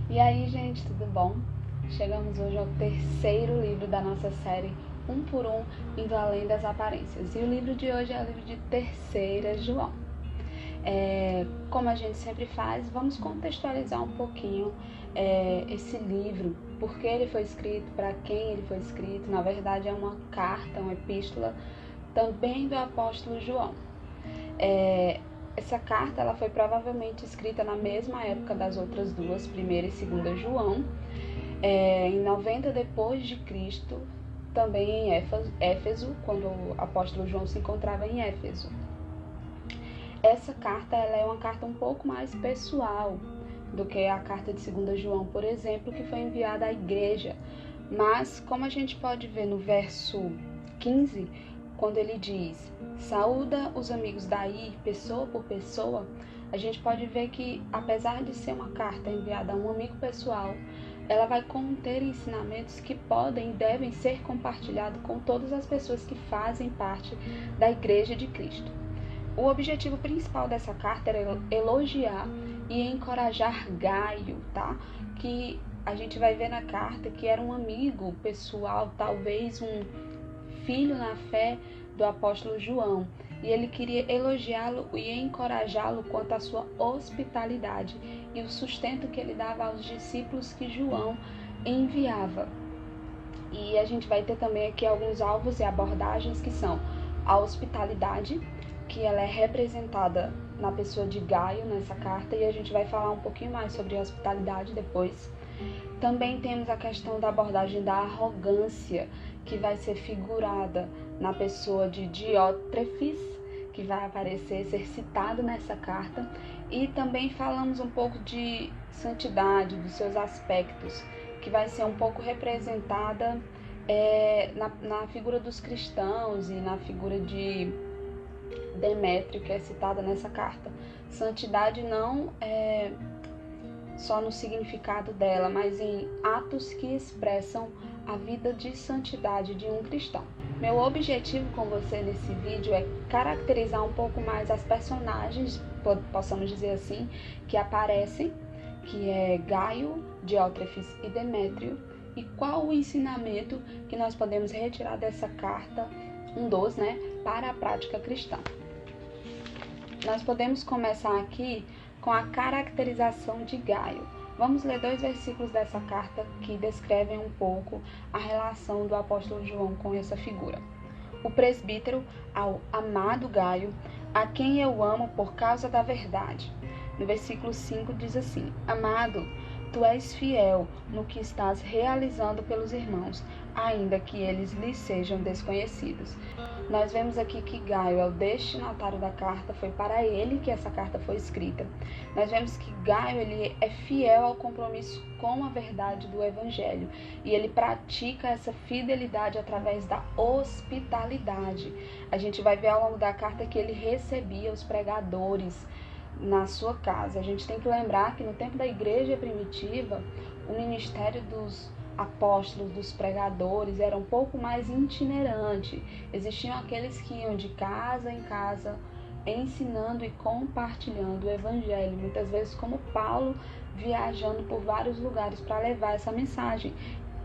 E aí, gente, tudo bom? Chegamos hoje ao terceiro livro da nossa série Um por Um, Indo Além das Aparências. E o livro de hoje é o livro de 3 João. Como a gente sempre faz, vamos contextualizar um pouquinho esse livro, por que ele foi escrito, para quem ele foi escrito. Na verdade, é uma carta, uma epístola também do apóstolo João. Essa carta ela foi provavelmente escrita na mesma época das outras duas, 1ª e 2ª João, em 90 depois de Cristo, também em Éfeso, quando o apóstolo João se encontrava em Éfeso. Essa carta ela é uma carta um pouco mais pessoal do que a carta de 2ª João, por exemplo, que foi enviada à igreja. Mas, como a gente pode ver no verso 15, quando ele diz, saúda os amigos daí, pessoa por pessoa, a gente pode ver que, apesar de ser uma carta enviada a um amigo pessoal, ela vai conter ensinamentos que podem e devem ser compartilhados com todas as pessoas que fazem parte da Igreja de Cristo. O objetivo principal dessa carta era elogiar e encorajar Gaio, tá? Que a gente vai ver na carta que era um amigo pessoal, talvez um filho na fé do apóstolo João, e ele queria elogiá-lo e encorajá-lo quanto à sua hospitalidade e o sustento que ele dava aos discípulos que João enviava. E a gente vai ter também aqui alguns alvos e abordagens que são a hospitalidade, que ela é representada na pessoa de Gaio nessa carta, e a gente vai falar um pouquinho mais sobre a hospitalidade depois. Também temos a questão da abordagem da arrogância, que vai ser figurada na pessoa de Diótrefes, que vai ser citado nessa carta. E também falamos um pouco de santidade, dos seus aspectos, que vai ser um pouco representada na figura dos cristãos e na figura de Demétrio, que é citada nessa carta. Santidade não só no significado dela, mas em atos que expressam a vida de santidade de um cristão. Meu objetivo com você nesse vídeo é caracterizar um pouco mais as personagens, possamos dizer assim, que aparecem, que é Gaio, Diótrefes e Demétrio, e qual o ensinamento que nós podemos retirar dessa carta, para a prática cristã. Nós podemos começar aqui com a caracterização de Gaio. Vamos ler 2 versículos dessa carta que descrevem um pouco a relação do apóstolo João com essa figura. O presbítero ao amado Gaio, a quem eu amo por causa da verdade. No versículo 5 diz assim, amado, tu és fiel no que estás realizando pelos irmãos, ainda que eles lhes sejam desconhecidos. Nós vemos aqui que Gaio é o destinatário da carta, foi para ele que essa carta foi escrita. Nós vemos que Gaio ele é fiel ao compromisso com a verdade do Evangelho e ele pratica essa fidelidade através da hospitalidade. A gente vai ver ao longo da carta que ele recebia os pregadores na sua casa. A gente tem que lembrar que no tempo da igreja primitiva, o ministério dos apóstolos, dos pregadores, era um pouco mais itinerante. Existiam aqueles que iam de casa em casa, ensinando e compartilhando o evangelho, muitas vezes como Paulo, viajando por vários lugares para levar essa mensagem,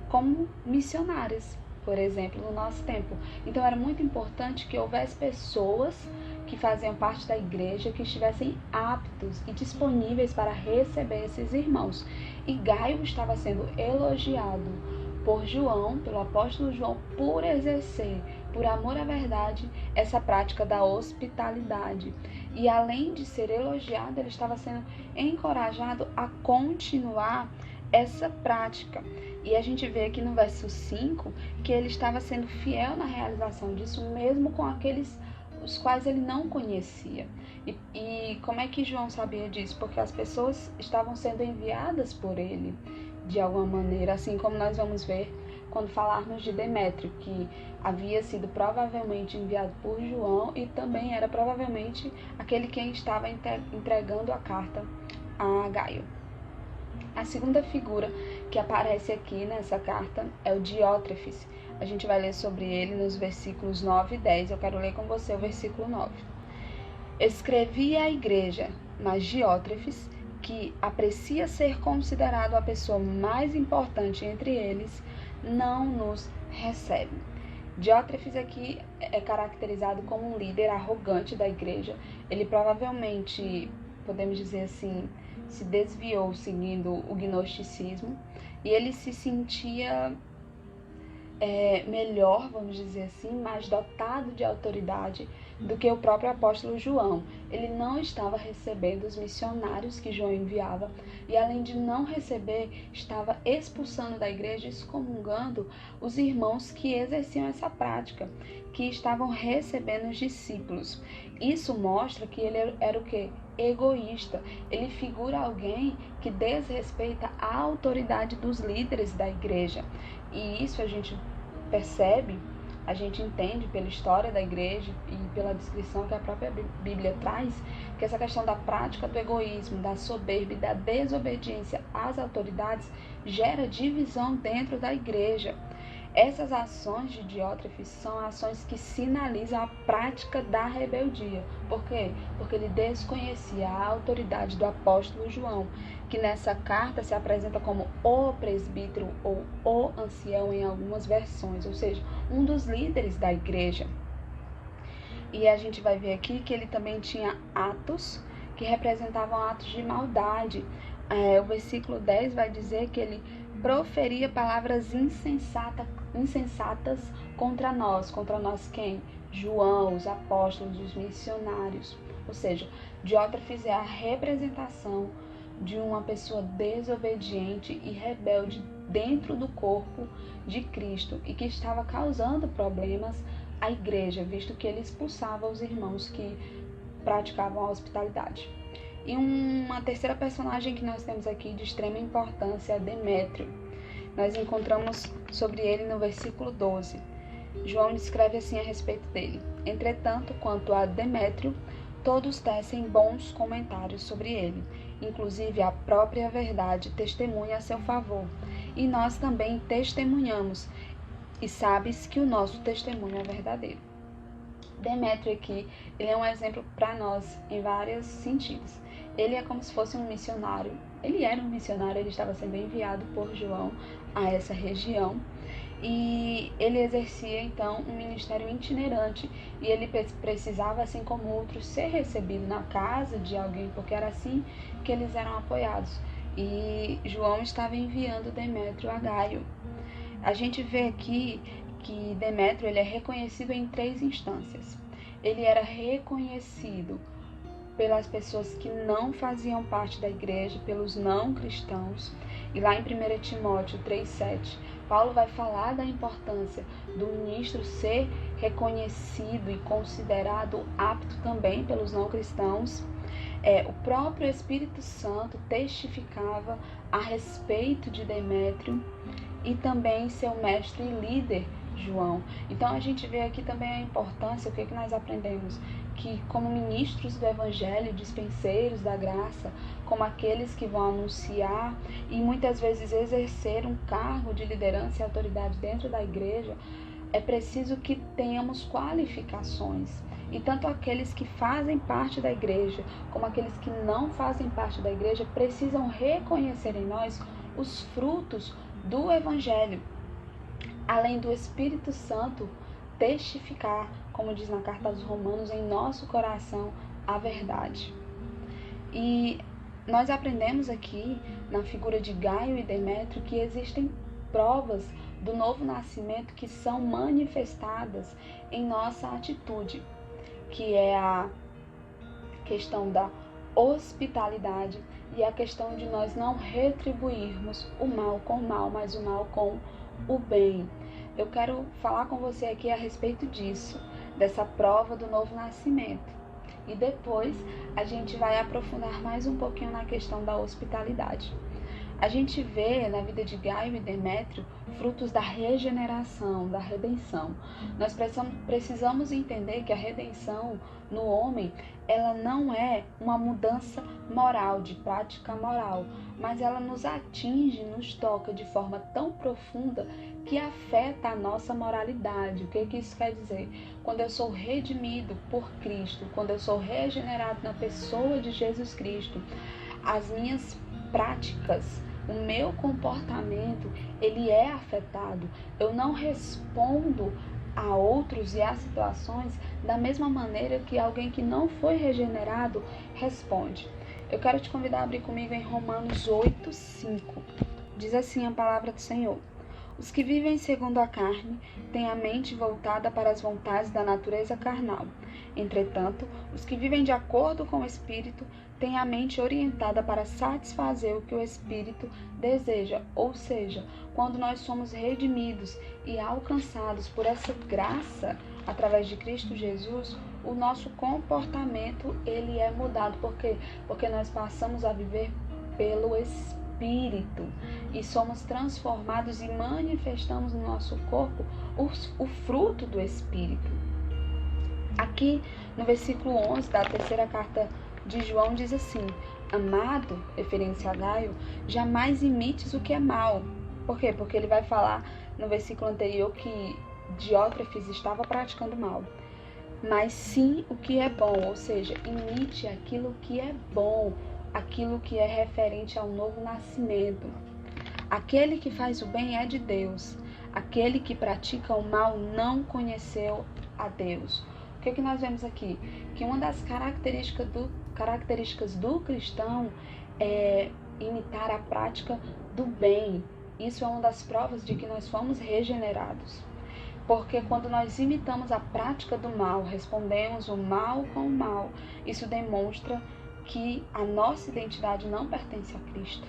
como missionários, por exemplo, no nosso tempo. Então era muito importante que houvesse pessoas que faziam parte da igreja, que estivessem aptos e disponíveis para receber esses irmãos. E Gaio estava sendo elogiado por João, pelo apóstolo João, por exercer, por amor à verdade, essa prática da hospitalidade. E além de ser elogiado, ele estava sendo encorajado a continuar essa prática. E a gente vê aqui no verso 5 que ele estava sendo fiel na realização disso, mesmo com aqueles os quais ele não conhecia. E como é que João sabia disso? Porque as pessoas estavam sendo enviadas por ele, de alguma maneira, assim como nós vamos ver quando falarmos de Demétrio, que havia sido provavelmente enviado por João e também era provavelmente aquele quem estava entregando a carta a Gaio. A segunda figura que aparece aqui nessa carta é o Diótrefes. A gente vai ler sobre ele nos versículos 9 e 10. Eu quero ler com você o versículo 9. Escrevi à igreja, mas Diótrefes, que que aprecia ser considerado a pessoa mais importante entre eles, não nos recebe. Diótrefes aqui é caracterizado como um líder arrogante da igreja. Ele provavelmente, podemos dizer assim, se desviou seguindo o gnosticismo e ele se sentia melhor, vamos dizer assim, mais dotado de autoridade do que o próprio apóstolo João. Ele não estava recebendo os missionários que João enviava e, além de não receber, estava expulsando da igreja, excomungando os irmãos que exerciam essa prática, que estavam recebendo os discípulos. Isso mostra que ele era o quê? Egoísta. Ele figura alguém que desrespeita a autoridade dos líderes da igreja. E isso a gente percebe, a gente entende pela história da igreja e pela descrição que a própria Bíblia traz, que essa questão da prática do egoísmo, da soberba e da desobediência às autoridades gera divisão dentro da igreja. Essas ações de Diótrefes são ações que sinalizam a prática da rebeldia. Por quê? Porque ele desconhecia a autoridade do apóstolo João, que nessa carta se apresenta como o presbítero ou o ancião em algumas versões, ou seja, um dos líderes da igreja. E a gente vai ver aqui que ele também tinha atos que representavam atos de maldade. O versículo 10 vai dizer que ele proferia palavras insensatas contra nós. Contra nós quem? João, os apóstolos, os missionários. Ou seja, Diótrefes é a representação de uma pessoa desobediente e rebelde dentro do corpo de Cristo e que estava causando problemas à igreja, visto que ele expulsava os irmãos que praticavam a hospitalidade. E uma terceira personagem que nós temos aqui de extrema importância é Demétrio. Nós encontramos sobre ele no versículo 12. João descreve assim a respeito dele: entretanto, quanto a Demétrio, todos tecem bons comentários sobre ele, inclusive a própria verdade testemunha a seu favor, e nós também testemunhamos, e sabes que o nosso testemunho é verdadeiro. Demétrio aqui, ele é um exemplo para nós em vários sentidos. Ele é como se fosse um missionário. Ele era um missionário, ele estava sendo enviado por João a essa região. E ele exercia, então, um ministério itinerante. E ele precisava, assim como outros, ser recebido na casa de alguém, porque era assim que eles eram apoiados. E João estava enviando Demétrio a Gaio. A gente vê aqui que Demétrio ele é reconhecido em 3 instâncias. Ele era reconhecido pelas pessoas que não faziam parte da igreja, pelos não cristãos. E lá em 1 Timóteo 3,7, Paulo vai falar da importância do ministro ser reconhecido e considerado apto também pelos não cristãos. O próprio Espírito Santo testificava a respeito de Demétrio e também seu mestre e líder, João. Então a gente vê aqui também a importância, o que nós aprendemos? Que como ministros do Evangelho, dispenseiros da graça, como aqueles que vão anunciar e muitas vezes exercer um cargo de liderança e autoridade dentro da igreja, é preciso que tenhamos qualificações. E tanto aqueles que fazem parte da igreja, como aqueles que não fazem parte da igreja, precisam reconhecer em nós os frutos do Evangelho, além do Espírito Santo testificar, como diz na carta aos Romanos, em nosso coração a verdade. E nós aprendemos aqui, na figura de Gaio e Demétrio, que existem provas do novo nascimento que são manifestadas em nossa atitude, que é a questão da hospitalidade e a questão de nós não retribuirmos o mal com o mal, mas o mal com o bem. Eu quero falar com você aqui a respeito disso, dessa prova do novo nascimento. E depois a gente vai aprofundar mais um pouquinho na questão da hospitalidade. A gente vê na vida de Gaio e Demétrio frutos da regeneração, da redenção. Nós precisamos entender que a redenção no homem, ela não é uma mudança moral, de prática moral, mas ela nos atinge, nos toca de forma tão profunda que afeta a nossa moralidade. O que isso quer dizer? Quando eu sou redimido por Cristo, quando eu sou regenerado na pessoa de Jesus Cristo, as minhas práticas, o meu comportamento, ele é afetado. Eu não respondo a outros e a situações da mesma maneira que alguém que não foi regenerado responde. Eu quero te convidar a abrir comigo em Romanos 8:5. Diz assim a palavra do Senhor: os que vivem segundo a carne têm a mente voltada para as vontades da natureza carnal. Entretanto, os que vivem de acordo com o Espírito têm a mente orientada para satisfazer o que o Espírito deseja. Ou seja, quando nós somos redimidos e alcançados por essa graça através de Cristo Jesus, o nosso comportamento ele é mudado. Por quê? Porque nós passamos a viver pelo Espírito e somos transformados e manifestamos no nosso corpo o fruto do Espírito. Aqui no versículo 11 da terceira carta de João diz assim: amado, referência a Gaio, jamais imites o que é mal. Por quê? Porque ele vai falar no versículo anterior que Diótrefes estava praticando mal. Mas sim o que é bom, ou seja, imite aquilo que é bom, aquilo que é referente ao novo nascimento. Aquele que faz o bem é de Deus. Aquele que pratica o mal não conheceu a Deus. O que é que nós vemos aqui? Que uma das características do cristão é imitar a prática do bem. Isso é uma das provas de que nós fomos regenerados. Porque quando nós imitamos a prática do mal, respondemos o mal com o mal, isso demonstra que a nossa identidade não pertence a Cristo.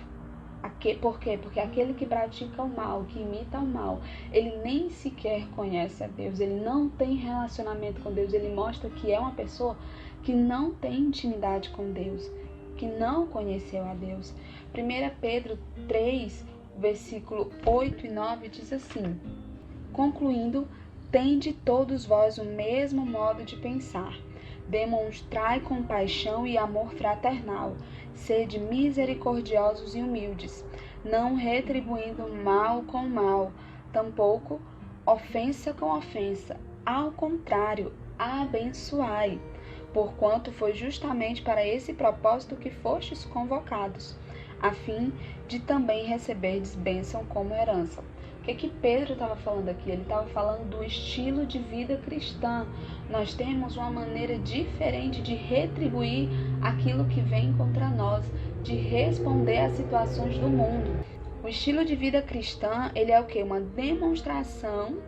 Por quê? Porque aquele que pratica o mal, que imita o mal, ele nem sequer conhece a Deus, ele não tem relacionamento com Deus, ele mostra que é uma pessoa que não tem intimidade com Deus, que não conheceu a Deus. 1 Pedro 3, versículo 8 e 9 diz assim: concluindo, tende todos vós o mesmo modo de pensar, demonstrai compaixão e amor fraternal, sede misericordiosos e humildes, não retribuindo mal com mal, tampouco ofensa com ofensa, ao contrário, abençoai, porquanto foi justamente para esse propósito que fostes convocados, a fim de também receberdes bênção como herança. O que Pedro estava falando aqui? Ele estava falando do estilo de vida cristã. Nós temos uma maneira diferente de retribuir aquilo que vem contra nós, de responder às situações do mundo. O estilo de vida cristã, ele é o quê? Uma demonstração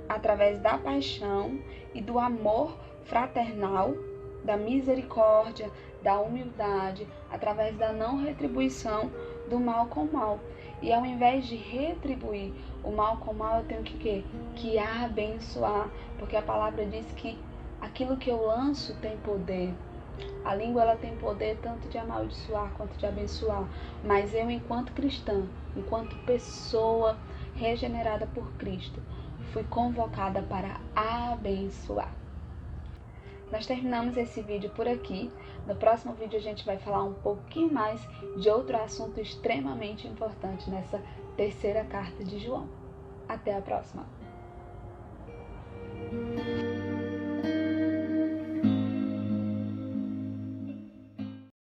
através da paixão e do amor fraternal, da misericórdia, da humildade, através da não retribuição do mal com mal. E ao invés de retribuir o mal com mal, eu tenho que abençoar, porque a palavra diz que aquilo que eu lanço tem poder. A língua ela tem poder tanto de amaldiçoar quanto de abençoar. Mas eu, enquanto cristã, enquanto pessoa regenerada por Cristo, fui convocada para abençoar. Nós terminamos esse vídeo por aqui. No próximo vídeo a gente vai falar um pouquinho mais de outro assunto extremamente importante nessa terceira carta de João. Até a próxima!